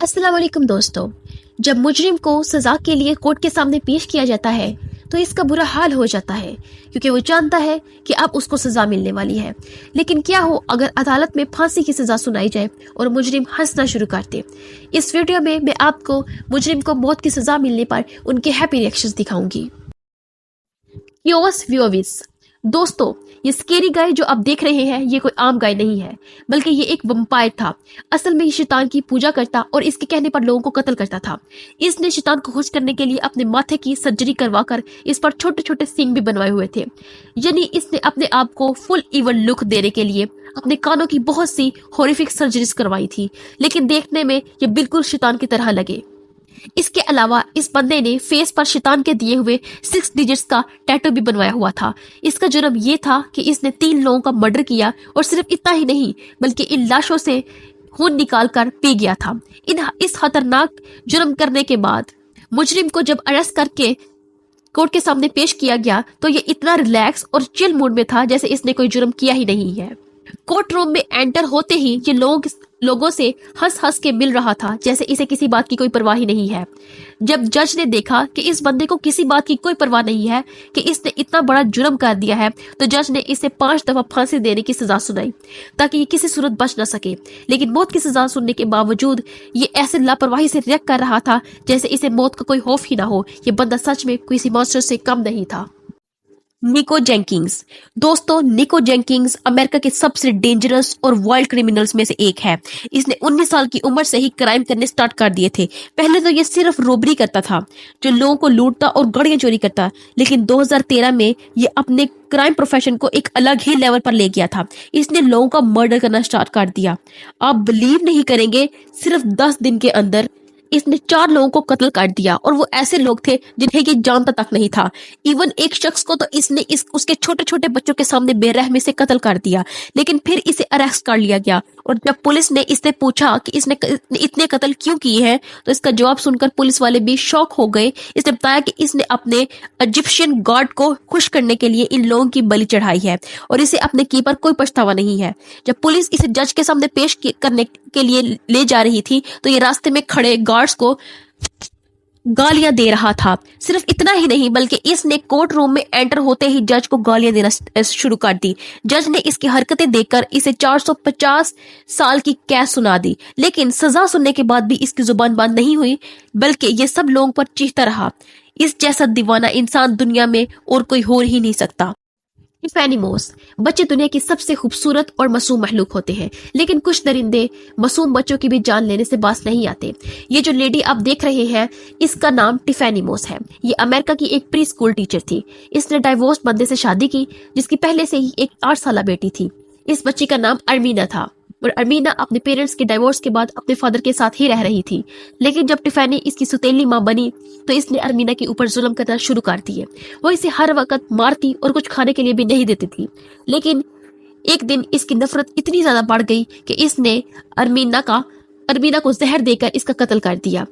अस्सलाम वालेकुम दोस्तों। जब मुजरिम को सजा के लिए कोर्ट के सामने पेश किया जाता है तो इसका बुरा हाल हो जाता है, क्योंकि वो जानता है कि अब उसको सजा मिलने वाली है। लेकिन क्या हो अगर अदालत में फांसी की सजा सुनाई जाए और मुजरिम हंसना शुरू कर दे। इस वीडियो में मैं आपको मुजरिम को मौत की सजा मिलने पर उनके हैप्पी रिएक्शंस दिखाऊंगी। दोस्तों, ये स्केरी गाय जो आप देख रहे हैं ये कोई आम गाय नहीं है, बल्कि ये एक वम्पायर था। असल में ये शैतान की पूजा करता और इसके कहने पर लोगों को कत्ल करता था। इसने शैतान को खुश करने के लिए अपने माथे की सर्जरी करवाकर इस पर छोटे छोटे सींग भी बनवाए हुए थे। यानी इसने अपने आप को फुल इवल लुक देने के लिए अपने कानों की बहुत सी हॉरिफिक सर्जरीज करवाई थी, लेकिन देखने में ये बिल्कुल शैतान की तरह लगे। इसके अलावा इस बंदे ने फेस पर शैतान के दिए हुए 6 डिजिट्स का टैटू भी बनवाया हुआ था। इसका जुर्म ये था कि इसने 3 लोगों का मर्डर किया और सिर्फ इतना ही नहीं बल्कि इन लाशों से खून निकाल कर पी गया था। इस खतरनाक जुर्म करने के बाद मुजरिम को जब अरेस्ट करके कोर्ट के सामने पेश किया गया तो ये इतना रिलैक्स और चिल मूड में था जैसे इसने कोई जुर्म किया ही नहीं है। कोर्ट रूम में एंटर होते ही ये लोगों से हंस हंस के मिल रहा था, जैसे इसे किसी बात की कोई परवाह ही नहीं है। जब जज ने देखा कि इस बंदे को किसी बात की कोई परवाह नहीं है कि इसने इतना बड़ा जुर्म कर दिया है, तो जज ने इसे 5 दफा फांसी देने की सजा सुनाई ताकि ये किसी सूरत बच न सके। लेकिन मौत की सजा सुनने के बावजूद ये ऐसे लापरवाही से रिएक्ट कर रहा था जैसे इसे मौत का कोई खौफ ही ना हो। ये बंदा सच में किसी मॉन्स्टर से कम नहीं था। निको जेंकिंग्स। दोस्तों, निको जेंकिंग्स अमेरिका के सबसे डेंजरस और वाइल्ड क्रिमिनल्स में से एक है। इसने 19 साल की उम्र से ही क्राइम करने स्टार्ट कर दिए थे। पहले तो ये सिर्फ रोबरी करता था, जो लोगों को लूटता और गाड़ियां चोरी करता, लेकिन 2013 में ये अपने क्राइम प्रोफेशन को एक अलग ही लेवल पर ले गया था। इसने लोगों का मर्डर करना स्टार्ट कर दिया। आप बिलीव नहीं करेंगे, सिर्फ 10 दिन के अंदर इसने 4 लोगों को कत्ल कर दिया, और वो ऐसे लोग थे जिन्हें ये जानता तक नहीं था। इवन एक शख्स को तो इसने उसके छोटे छोटे बच्चों के सामने बेरहमी से कत्ल कर दिया। लेकिन फिर इसे अरेस्ट कर लिया गया, और जब पुलिस ने इससे पूछा कि इसने इतने कत्ल क्यों किए हैं तो इसका जवाब सुनकर पुलिस वाले भी शॉक हो गए। इसने बताया कि इसने अपने इजिप्शियन गॉड को खुश करने के लिए इन लोगों की बलि चढ़ाई है, और इसे अपने की पर कोई पछतावा नहीं है। जब पुलिस इसे जज के सामने पेश करने के लिए ले जा रही थी तो ये रास्ते में खड़े गार्ड्स को गालियां दे रहा था। सिर्फ इतना ही नहीं बल्कि इसने कोर्ट रूम में एंटर होते ही जज को गालियां देना शुरू कर दी। जज ने इसकी हरकतें देखकर इसे 450 साल की कैद सुना दी। लेकिन सजा सुनने के बाद भी इसकी जुबान बंद नहीं हुई, बल्कि ये सब लोगों पर चीखता रहा। इस जैसा दीवाना इंसान दुनिया में और कोई हो ही नहीं सकता। टिफैनी मोस। बच्चे दुनिया की सबसे खूबसूरत और मासूम मखलूक होते हैं, लेकिन कुछ दरिंदे मासूम बच्चों की भी जान लेने से बाज नहीं आते। ये जो लेडी आप देख रहे हैं इसका नाम टिफैनी मोस है। ये अमेरिका की एक प्री स्कूल टीचर थी। इसने डाइवोर्स बंदे से शादी की जिसकी पहले से ही एक 8 साल बेटी थी। इस बच्ची का नाम अर्मीना था, और अर्मीना अपने पेरेंट्स के डाइवोर्स के बाद अपने फादर के साथ ही रह रही थी। लेकिन जब टिफैनी इसकी सुतेली माँ बनी तो इसने अर्मीना के ऊपर जुल्म करना शुरू कर दिए। वो इसे हर वक्त मारती और कुछ खाने के लिए भी नहीं देती थी। लेकिन एक दिन इसकी नफरत इतनी ज्यादा बढ़ गई कि इसने अर्मीना को जहर देकर इसका कत्ल कर दिया।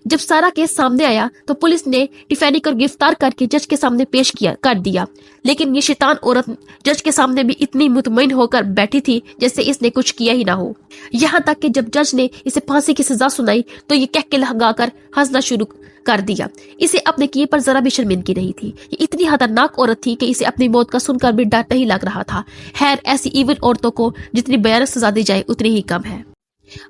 जब सारा केस सामने आया तो पुलिस ने टिफैनी को गिरफ्तार करके जज के सामने पेश कर दिया। लेकिन ये शैतान औरत जज के सामने भी इतनी मुतमईन होकर बैठी थी जैसे इसने कुछ किया ही ना हो। यहाँ तक कि जब जज ने इसे फांसी की सजा सुनाई तो ये कहके लगाकर हंसना शुरू कर दिया। इसे अपने किए पर जरा भी शर्मिंदगी नहीं थी। ये इतनी खतरनाक औरत थी कि इसे अपनी मौत का सुनकर भी डर नहीं लग रहा था। खैर, ऐसी इवन औरतों को जितनी भयानक सजा दी जाए उतनी ही कम है।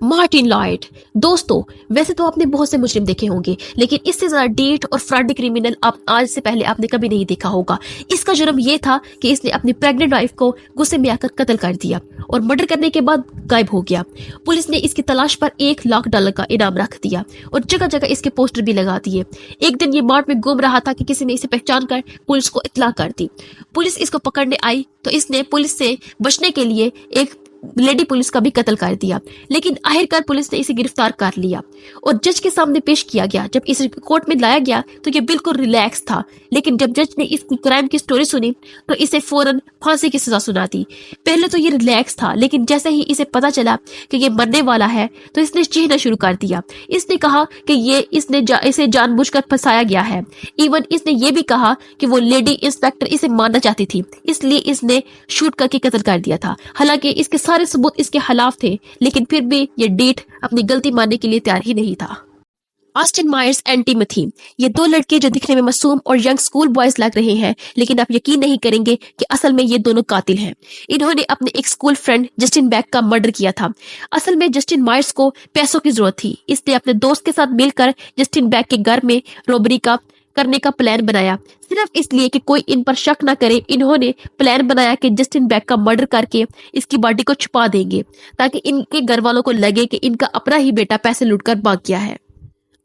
Martin Lloyd. दोस्तों, वैसे तो आपने बहुत से मुजरिम देखे होंगे, लेकिन इससे ज्यादा डेट और फ्रॉडी क्रिमिनल आप आज से पहले आपने कभी नहीं देखा होगा। इसका जुर्म ये था कि इसने अपनी प्रेग्नेंट वाइफ को गुस्से में आकर कत्ल कर दिया और मर्डर करने के बाद गायब हो गया। पुलिस ने इसकी तलाश पर $1,00,000 का इनाम रख दिया और जगह जगह इसके पोस्टर भी लगा दिए। एक दिन ये मार्ट में घूम रहा था कि किसी ने इसे पहचान कर पुलिस को इत्तला कर दी। पुलिस इसको पकड़ने आई तो इसने पुलिस से बचने के लिए एक लेडी पुलिस का भी कत्ल कर दिया। लेकिन आखिरकार पुलिस ने इसे गिरफ्तार कर लिया और जज के सामने पेश किया गया। जब इसे कोर्ट में लाया गया तो ये बिल्कुल रिलैक्स था, लेकिन जब जज ने इसकी क्राइम की स्टोरी सुनी तो इसे फौरन फांसी की सजा सुना दी। पहले तो ये रिलैक्स था, लेकिन जैसे ही इसे पता चला कि ये मरने वाला है तो इसने चीखना शुरू कर दिया। इसने कहा कि इसे जानबूझकर फंसाया गया है। इवन इसने ये भी कहा कि वो लेडी इंस्पेक्टर इसे मारना चाहती थी, इसलिए इसने शूट करके कत्ल कर दिया था। हालांकि इसके سارے ثبوت اس کے خلاف تھے، لیکن پھر بھی یہ ڈیٹ اپنی غلطی ماننے کے لیے تیار ہی نہیں تھا۔ آسٹن مائرز اینڈ ٹیموتھی، یہ دو لڑکے جو دکھنے میں معصوم اور ینگ اسکول بوائز لگ رہے ہیں، لیکن آپ یقین نہیں کریں گے کہ اصل میں یہ دونوں قاتل ہیں۔ انہوں نے اپنے ایک اسکول فرینڈ جسٹن بیک کا مرڈر کیا تھا۔ اصل میں جسٹن مائرز کو پیسوں کی ضرورت تھی، اس نے اپنے دوست کے ساتھ مل کر جسٹن بیک کے گھر میں روبری کرنے کا پلان بنایا، صرف اس لیے کہ کوئی ان پر شک نہ کرے۔ انہوں نے پلان بنایا کہ جسٹن بیک کا مرڈر کر کے اس کی باڈی کو چھپا دیں گے تاکہ ان کے گھر والوں کو لگے کہ ان کا اپنا ہی بیٹا پیسے لوٹ کر بھاگ گیا ہے۔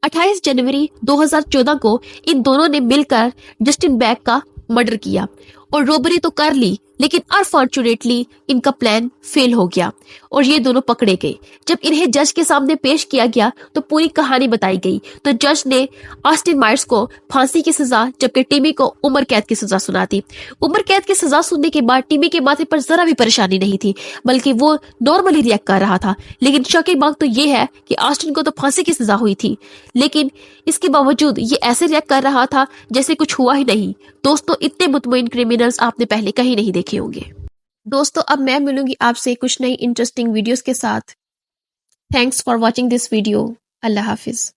28 جنوری 2014 کو ان دونوں نے مل کر جسٹن بیک کا مرڈر کیا اور روبری تو کر لی، لیکن انفارچونیٹلی ان کا پلان فیل ہو گیا اور یہ دونوں پکڑے گئے۔ جب انہیں جج کے سامنے پیش کیا گیا تو پوری کہانی بتائی گئی تو جج نے آسٹن مائرز کو پھانسی کی سزا جبکہ ٹیمی کو عمر قید کی سزا سنا دی۔ عمر قید کی سزا سننے کے بعد ٹیمی کے ماتھے پر ذرا بھی پریشانی نہیں تھی، بلکہ وہ نارملی ریئیکٹ کر رہا تھا۔ لیکن شاکنگ بات تو یہ ہے کہ آسٹن کو تو پھانسی کی سزا ہوئی تھی، لیکن اس کے باوجود یہ ایسے ریئیکٹ کر رہا تھا جیسے کچھ ہوا ہی نہیں۔ دوستوں، اتنے مطمئن کرمنلز آپ نے پہلے کہیں نہیں دیکھے ہوں گے۔ دوستوں، اب میں ملوں گی آپ سے کچھ نئی انٹرسٹنگ ویڈیوز کے ساتھ۔ Thanks for watching this video. اللہ حافظ۔